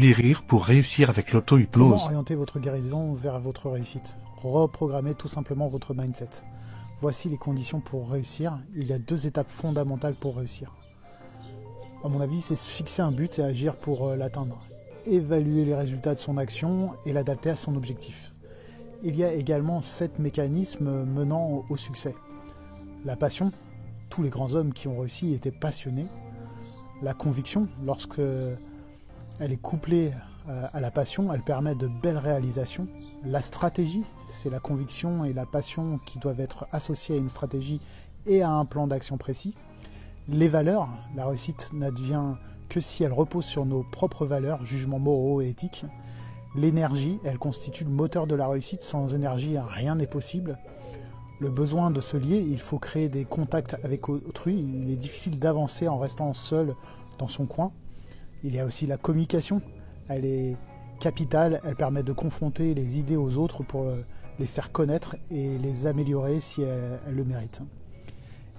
Les rires pour réussir avec Comment l'auto-hypnose. orienter votre guérison vers votre réussite? Reprogrammez tout simplement votre mindset. Voici les conditions pour réussir. Il y a 2 étapes fondamentales pour réussir. À mon avis, c'est se fixer un but et agir pour l'atteindre. Évaluer les résultats de son action et l'adapter à son objectif. Il y a également 7 mécanismes menant au succès. La passion, tous les grands hommes qui ont réussi étaient passionnés. La conviction, lorsque elle est couplée à la passion, elle permet de belles réalisations. La stratégie, c'est la conviction et la passion qui doivent être associées à une stratégie et à un plan d'action précis. Les valeurs, la réussite n'advient que si elle repose sur nos propres valeurs, jugements moraux et éthiques. L'énergie, elle constitue le moteur de la réussite. Sans énergie, rien n'est possible. Le besoin de se lier, il faut créer des contacts avec autrui. Il est difficile d'avancer en restant seul dans son coin. Il y a aussi la communication. Elle est capitale, elle permet de confronter les idées aux autres pour les faire connaître et les améliorer si elles le méritent.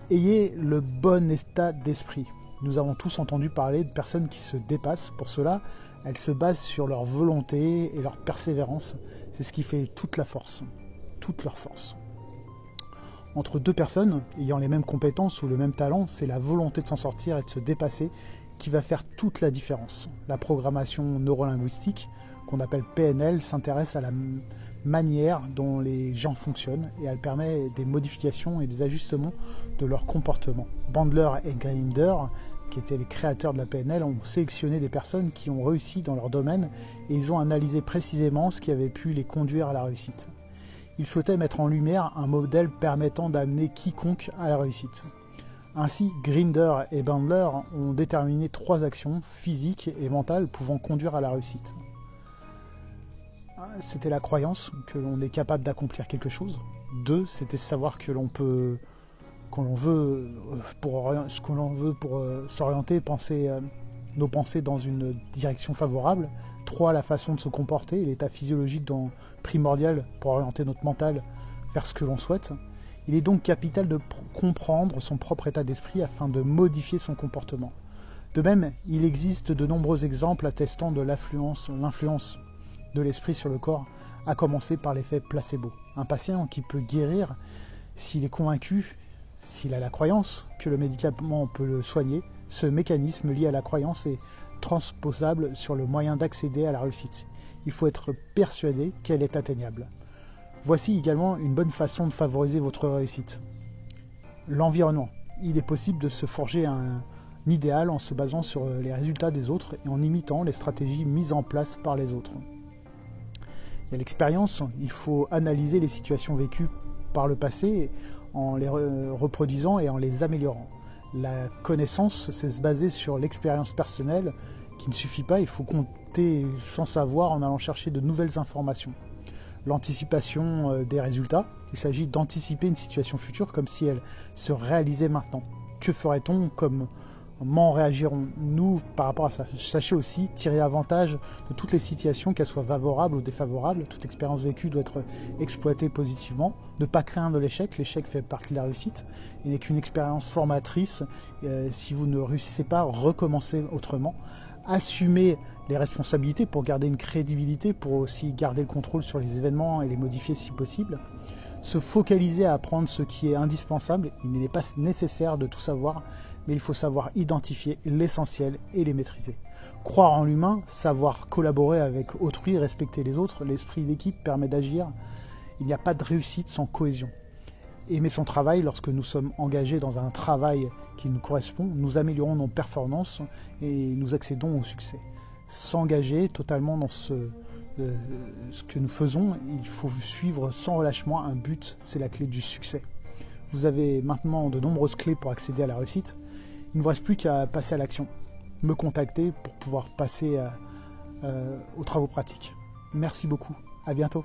Ayez le bon état d'esprit. Nous avons tous entendu parler de personnes qui se dépassent. Pour cela, elles se basent sur leur volonté et leur persévérance. C'est ce qui fait toute la force, toute leur force. Entre 2 personnes ayant les mêmes compétences ou le même talent, c'est la volonté de s'en sortir et de se dépasser qui va faire toute la différence. La programmation neurolinguistique, qu'on appelle PNL, s'intéresse à la manière dont les gens fonctionnent et elle permet des modifications et des ajustements de leur comportement. Bandler et Grinder, qui étaient les créateurs de la PNL, ont sélectionné des personnes qui ont réussi dans leur domaine et ils ont analysé précisément ce qui avait pu les conduire à la réussite. Ils souhaitaient mettre en lumière un modèle permettant d'amener quiconque à la réussite. Ainsi, Grinder et Bandler ont déterminé 3 actions physiques et mentales pouvant conduire à la réussite. C'était la croyance que l'on est capable d'accomplir quelque chose. 2, c'était savoir que l'on peut, ce que l'on veut pour s'orienter, nos pensées dans une direction favorable. 3, la façon de se comporter, l'état physiologique primordial pour orienter notre mental vers ce que l'on souhaite. Il est donc capital de comprendre son propre état d'esprit afin de modifier son comportement. De même, il existe de nombreux exemples attestant de l'influence de l'esprit sur le corps, à commencer par l'effet placebo. Un patient qui peut guérir s'il est convaincu, s'il a la croyance que le médicament peut le soigner. Ce mécanisme lié à la croyance est transposable sur le moyen d'accéder à la réussite. Il faut être persuadé qu'elle est atteignable. Voici également une bonne façon de favoriser votre réussite. L'environnement. Il est possible de se forger un idéal en se basant sur les résultats des autres et en imitant les stratégies mises en place par les autres. Il y a l'expérience. Il faut analyser les situations vécues par le passé en les reproduisant et en les améliorant. La connaissance, c'est se baser sur l'expérience personnelle qui ne suffit pas. Il faut compter sans savoir en allant chercher de nouvelles informations. L'anticipation des résultats. Il s'agit d'anticiper une situation future comme si elle se réalisait maintenant. Que ferait-on? Comment réagirons-nous par rapport à ça? Sachez aussi tirer avantage de toutes les situations, qu'elles soient favorables ou défavorables. Toute expérience vécue doit être exploitée positivement. Ne pas craindre l'échec. L'échec fait partie de la réussite. Il n'est qu'une expérience formatrice. Si vous ne réussissez pas, recommencez autrement. Assumer les responsabilités pour garder une crédibilité, pour aussi garder le contrôle sur les événements et les modifier si possible. Se focaliser à apprendre ce qui est indispensable. Il n'est pas nécessaire de tout savoir, mais il faut savoir identifier l'essentiel et les maîtriser. Croire en l'humain, savoir collaborer avec autrui, respecter les autres. L'esprit d'équipe permet d'agir. Il n'y a pas de réussite sans cohésion. Aimer son travail, lorsque nous sommes engagés dans un travail qui nous correspond, nous améliorons nos performances et nous accédons au succès. S'engager totalement dans ce que nous faisons, il faut suivre sans relâchement un but, c'est la clé du succès. Vous avez maintenant de nombreuses clés pour accéder à la réussite. Il ne vous reste plus qu'à passer à l'action. Me contacter pour pouvoir passer aux travaux pratiques. Merci beaucoup, à bientôt.